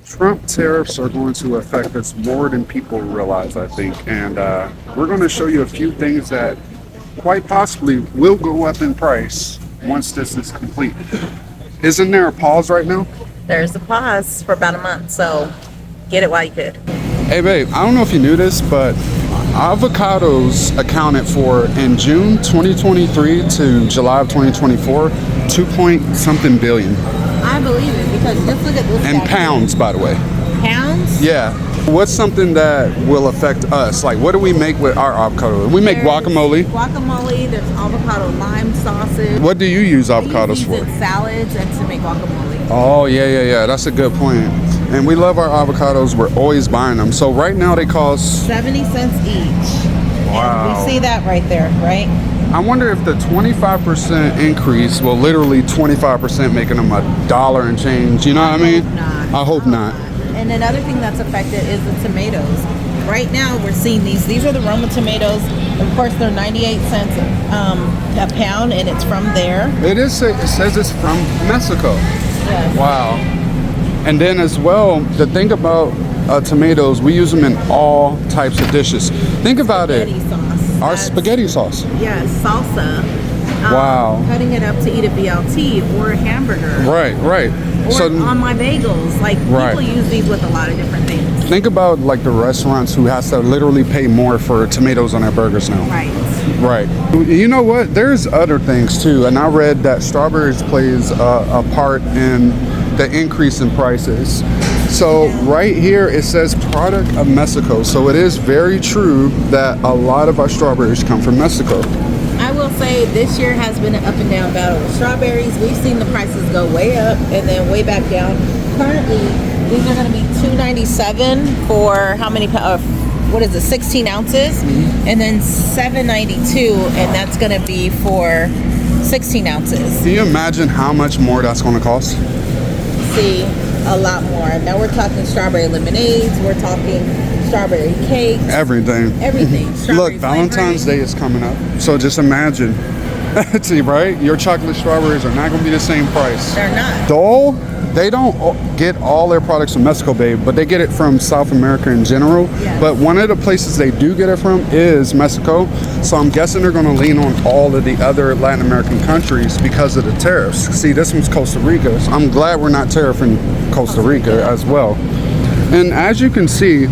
Trump tariffs are going to affect us more than people realize, I think. And we're going to show you a few things that quite possibly will go up in price once this is complete. Isn't there a pause right now? There's a pause for about a month, so get it while you could. Hey babe, I don't know if you knew this, but avocados accounted for in June 2023 to July of 2024, 2 point something billion. I believe it because just look at this. And pounds, by the way. Pounds? Yeah. What's something that will affect us? Like, what do we make with our avocado? We make guacamole. Guacamole, there's avocado lime sauces. What do you use avocados for? In salads and to make guacamole. Oh, yeah. That's a good point. And we love our avocados. We're always buying them. So right now they cost 70 cents each. Wow. And we see that right there, right? I wonder if the 25% increase will literally 25% making them $1 and change. You know what I mean? I hope not. And another thing that's affected is the tomatoes. Right now we're seeing these are the Roma tomatoes. Of course they're 98 cents a pound, and it's from there. It says it's from Mexico. Yes. Wow. And then as well, the thing about tomatoes, we use them in all types of dishes. Think about Spaghetti sauce. Our spaghetti sauce. Yes, salsa. Wow. Cutting it up to eat a BLT or a hamburger. Right. Or on my bagels. Like, people use these with a lot of different things. Think about like the restaurants who has to literally pay more for tomatoes on their burgers now. Right. You know what? There's other things too. And I read that strawberries plays a part in the increase in prices. So right here it says product of Mexico. So it is very true that a lot of our strawberries come from Mexico. I will say this year has been an up and down battle with strawberries. We've seen the prices go way up and then way back down. Currently, these are going to be $2.97 for how many? What is it? 16 ounces, and then $7.92, and that's going to be for 16 ounces. Can you imagine how much more that's going to cost? See, a lot more. Now we're talking strawberry lemonades. We're talking strawberry cakes. Everything. Look, Valentine's Day is coming up, so just imagine. See, right? Your chocolate strawberries are not going to be the same price. They're not. Dole, they don't get all their products from Mexico, babe, but they get it from South America in general. Yes. But one of the places they do get it from is Mexico. So I'm guessing they're going to lean on all of the other Latin American countries because of the tariffs. See, this one's Costa Rica. So I'm glad we're not tariffing Costa Rica as well. And as you can see,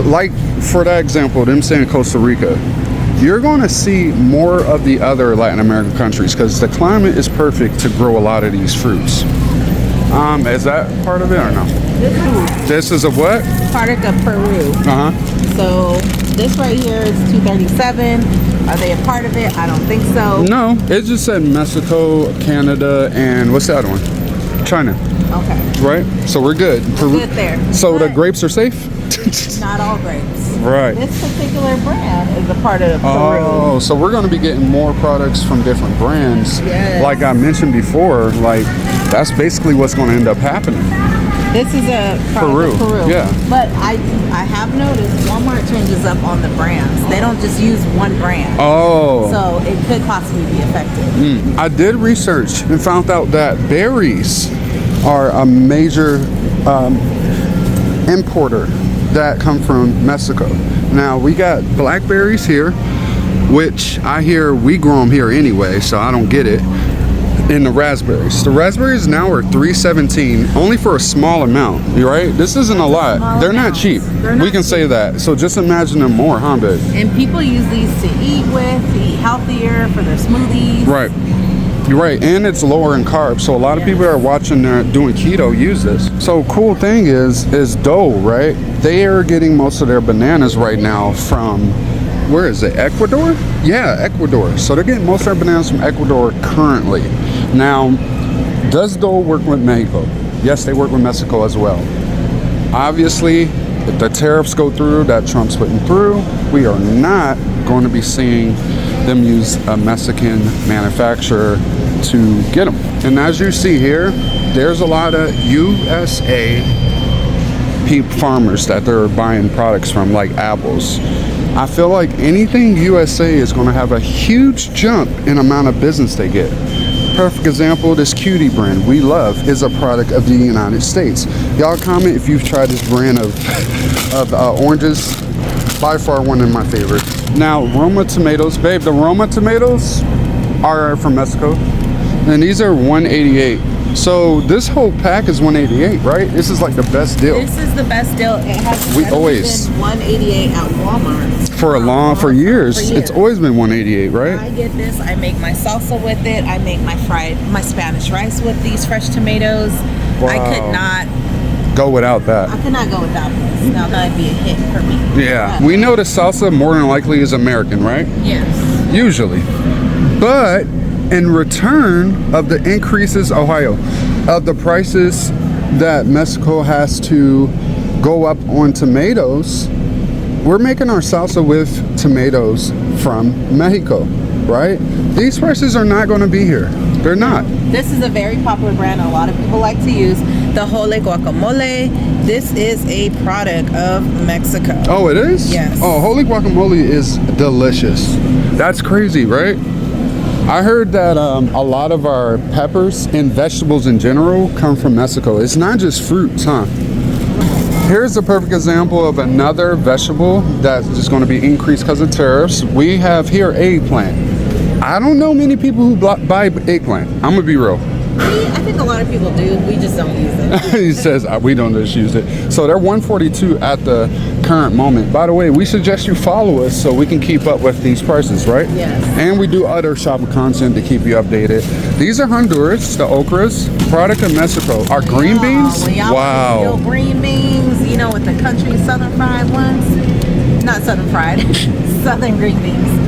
like for that example, them saying Costa Rica, you're going to see more of the other Latin American countries because the climate is perfect to grow a lot of these fruits. Is that part of it or no? This is a what? Product of Peru. So this right here is $2.37. Are they a part of it? I don't think so. No, it just said Mexico, Canada, and what's the other one? China. Okay. Right? So we're good. We're good there. So the grapes are safe? Not all grapes. Right. This particular brand is a part of Peru. Oh, so we're going to be getting more products from different brands. Yes. Like I mentioned before, like that's basically what's going to end up happening. This is a product of Peru. Yeah. But I have noticed Walmart changes up on the brands. They don't just use one brand. Oh. So it could possibly be effective. I did research and found out that berries are a major importer that come from Mexico. Now we got blackberries here, which I hear we grow them here anyway, so I don't get it. And the raspberries now are $3.17 only for a small amount. You right? This isn't a lot. They're not cheap. We can say that. So just imagine them more, huh, babe? And people use these to eat with, to eat healthier for their smoothies. Right. You're right, and it's lower in carbs, so a lot of people are watching doing keto use this. So cool thing is Dole, right? They are getting most of their bananas right now from, where is it, Ecuador? Yeah, Ecuador. So they're getting most of their bananas from Ecuador currently. Now, does Dole work with Mexico? Yes, they work with Mexico as well. Obviously, if the tariffs go through that Trump's putting through, we are not going to be seeing them use a Mexican manufacturer to get them. And as you see here, there's a lot of USA farmers that they're buying products from, like apples. I feel like anything USA is going to have a huge jump in amount of business they get. Perfect example, this Cutie brand we love is a product of the United States. Y'all comment if you've tried this brand of oranges. By far one of my favorites. Now, Roma tomatoes, babe, the Roma tomatoes are from Mexico, and these are 188. So this whole pack is 188, right? This is like the best deal. This is the best deal. It has We always been 188 at Walmart for years. It's always been 188, right? I get this. I make my salsa with it. I make my Spanish rice with these fresh tomatoes. Wow. I could not go without that. I could not go without this. Now that'd be a hit for me. Yeah, we know the salsa more than likely is American, right? Yes. Usually, but in return of the increases, Ohio, of the prices that Mexico has to go up on tomatoes, we're making our salsa with tomatoes from Mexico, right? These prices are not going to be here. They're not. This is a very popular brand a lot of people like to use. The Hole Guacamole. This is a product of Mexico. Oh, it is? Yes. Oh, holy guacamole is delicious. That's crazy, right? I heard that a lot of our peppers and vegetables in general come from Mexico. It's not just fruits, huh? Here's a perfect example of another vegetable that's just going to be increased because of tariffs. We have here eggplant. I don't know many people who buy eggplant. I'm going to be real. I think a lot of people do. We just don't use it. He says we don't just use it. So they're 142 at the current moment. By the way, we suggest you follow us so we can keep up with these prices, right? Yes. And we do other shopping content to keep you updated. These are Honduras, the okras, product of Mexico. Our green beans? Wow. Green beans, with the country southern fried ones. Not southern fried, southern green beans.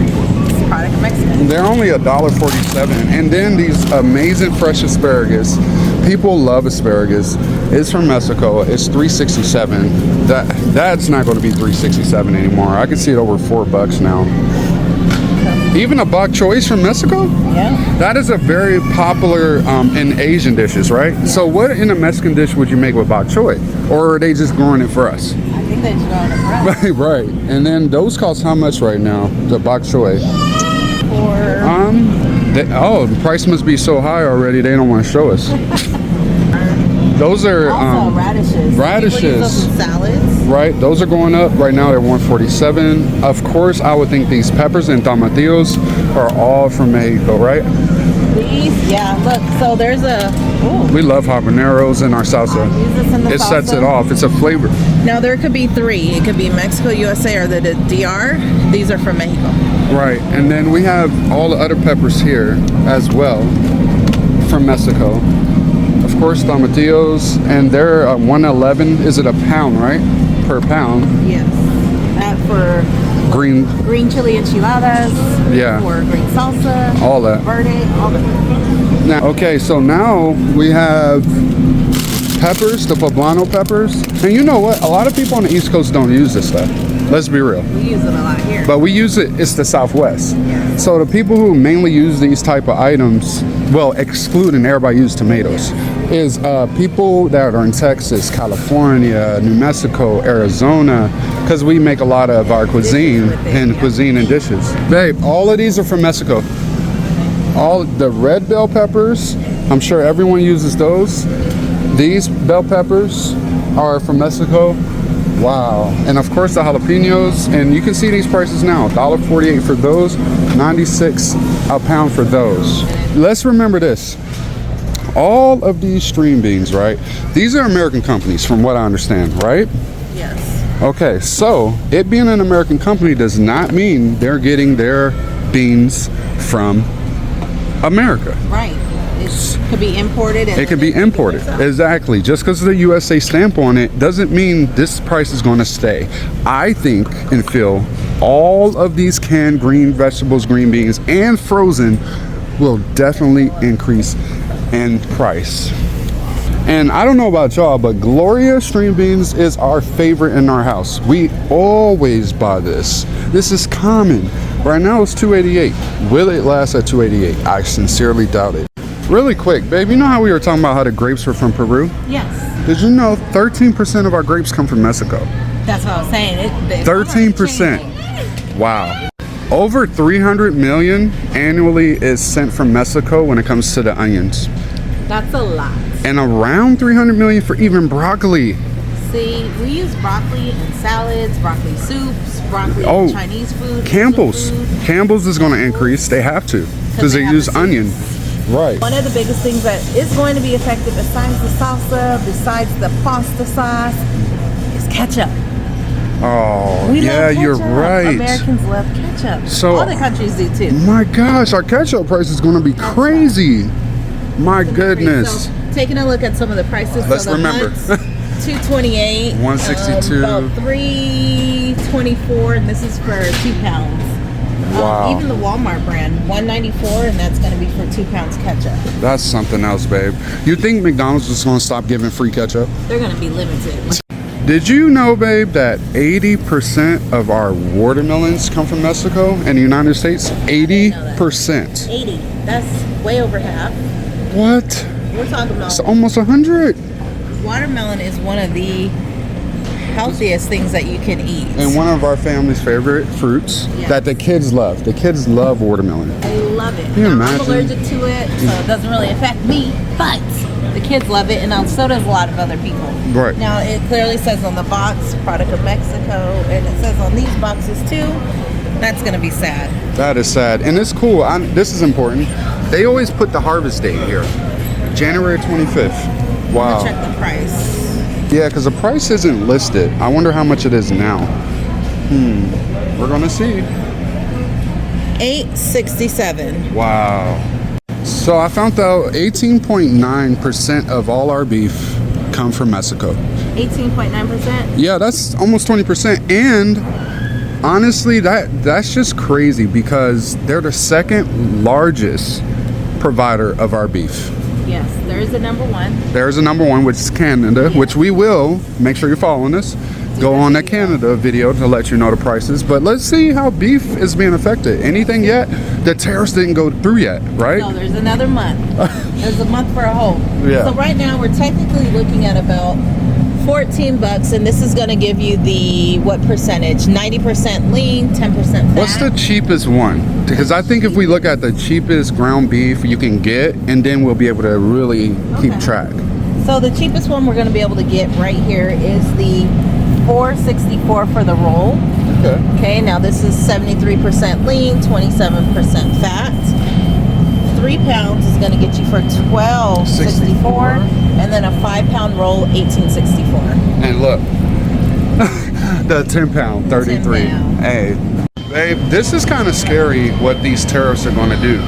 Product of Mexico. They're only $1.47. And then these amazing fresh asparagus. People love asparagus. It's from Mexico. It's $3.67. That's not going to be $3.67 anymore. I can see it over $4 now. Even a bok choy is from Mexico? Yeah. That is a very popular in Asian dishes, right? Yeah. So what in a Mexican dish would you make with bok choy? Or are they just growing it for us? I think they're just growing it for us. Right. And then those cost how much right now, the bok choy? The price must be so high already they don't want to show us. Those are also radishes. Radishes. People use those in salads. Right, those are going up right now. They're 147. Of course, I would think these peppers and tomatillos are all from Mexico, right? These, yeah. Look, so there's a. Ooh. We love habaneros in our salsa. Use this in the it salsa. sets it off. It's a flavor. Now there could be three. It could be Mexico, USA, or the DR. These are from Mexico. Right, and then we have all the other peppers here as well from Mexico. Of course, tomatillos, and they're 111. Is it a pound, right? Per pound. Yes. That for green chili enchiladas. Yeah. Or green salsa. All that. Verde. All that. Now, okay, so now we have peppers, the poblano peppers, and you know what? A lot of people on the East Coast don't use this stuff. Let's be real. We use it a lot here. But we use it, it's the Southwest. Yeah. So the people who mainly use these type of items, well, excluding everybody use tomatoes, is people that are in Texas, California, New Mexico, Arizona, because we make a lot of our cuisine cuisine and dishes. Babe, all of these are from Mexico. All the red bell peppers, I'm sure everyone uses those. These bell peppers are from Mexico. Wow. And of course the jalapenos, and you can see these prices now, $1.48 for those, 96 a pound for those. Let's remember this. All of these string beans, right? These are American companies from what I understand, right? Yes. Okay, so it being an American company does not mean they're getting their beans from America. Right. It could be imported. It could be imported. Exactly. Just because of the USA stamp on it doesn't mean this price is going to stay. I think and feel all of these canned green vegetables, green beans, and frozen will definitely increase in price. And I don't know about y'all, but Gloria string beans is our favorite in our house. We always buy this. This is common. Right now it's $2.88. Will it last at $2.88? I sincerely doubt it. Really quick, babe, you know how we were talking about how the grapes were from Peru? Yes. Did you know 13% of our grapes come from Mexico? That's what I was saying. 13%. Wow. Over 300 million annually is sent from Mexico when it comes to the onions. That's a lot. And around 300 million for even broccoli. See, we use broccoli in salads, broccoli soups, broccoli Oh, in Chinese food. Campbell's. Asian food. Campbell's is going to increase. They have to. Because they have use the onion. soups. Right. One of the biggest things that is going to be affected besides the salsa, besides the pasta sauce, is ketchup. Oh, We yeah, love ketchup. you're right. Americans love ketchup. So- all the countries do too. My gosh, our ketchup price is going to be crazy. My goodness. So, taking a look at some of the prices. Let's so the remember. Hunt's $2.28. 162. About $3.24, and this is for 2 pounds. Wow. Even the Walmart brand, $1.94, and that's going to be for 2 pounds ketchup. That's something else, babe. You think McDonald's is going to stop giving free ketchup? They're going to be limited. Did you know, babe, that 80% of our watermelons come from Mexico and the United States? 80%. 80. That's way over half. What? We're talking It's about almost 100. watermelon is one of the healthiest things that you can eat. And one of our family's favorite fruits Yes. that the kids love. The kids love watermelon. They love it. Can you Now, I'm imagine? allergic to it, so it doesn't really affect me, but the kids love it, and now so does a lot of other people. Right. Now, it clearly says on the box, product of Mexico, and it says on these boxes too. That's going to be sad. That is sad. And it's cool. This is important. They always put the harvest date here. January 25th. Wow. Check the price. Yeah, because the price isn't listed. I wonder how much it is now. We're going to see. $8.67. Wow. So I found out 18.9% of all our beef come from Mexico. 18.9%. Yeah, that's almost 20%. And honestly, that's just crazy because they're the second largest provider of our beef. Yes, there is a number one. There's a number one, which is Canada, which we will make sure you're following us. Go on that Canada video to let you know the prices. But let's see how beef is being affected. Anything yet? The tariffs didn't go through yet, right? No, there's another month. There's a month for a whole. Yeah. So right now we're technically looking at about $14, and this is going to give you the what percentage? 90% lean, 10% fat. What's the cheapest one? Because I think if we look at the cheapest ground beef you can get, and then we'll be able to really keep track. So the cheapest one we're going to be able to get right here is the $4.64 for the roll. Okay. Okay, now this is 73% lean, 27% fat. 3 pounds is going to get you for $12.64, and then a 5-pound roll, $18.64. And look, the 10 pound, 33. 10 pound. Hey, babe, this is kind of scary what these tariffs are going to do.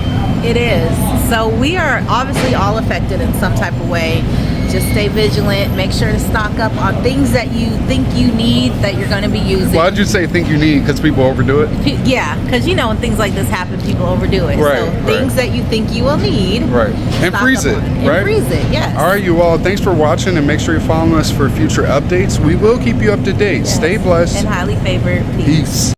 It is. So we are obviously all affected in some type of way. Just stay vigilant. Make sure to stock up on things that you think you need that you're going to be using. Why'd you say think you need? Because people overdo it? Yeah, because you know when things like this happen, people overdo it. Right, So things that you think you will need. Right. And stock freeze up it, on. right? And freeze it, yes. All right, you all. Thanks for watching, and make sure you're following us for future updates. We will keep you up to date. Yes. Stay blessed. And highly favored. Peace. Peace.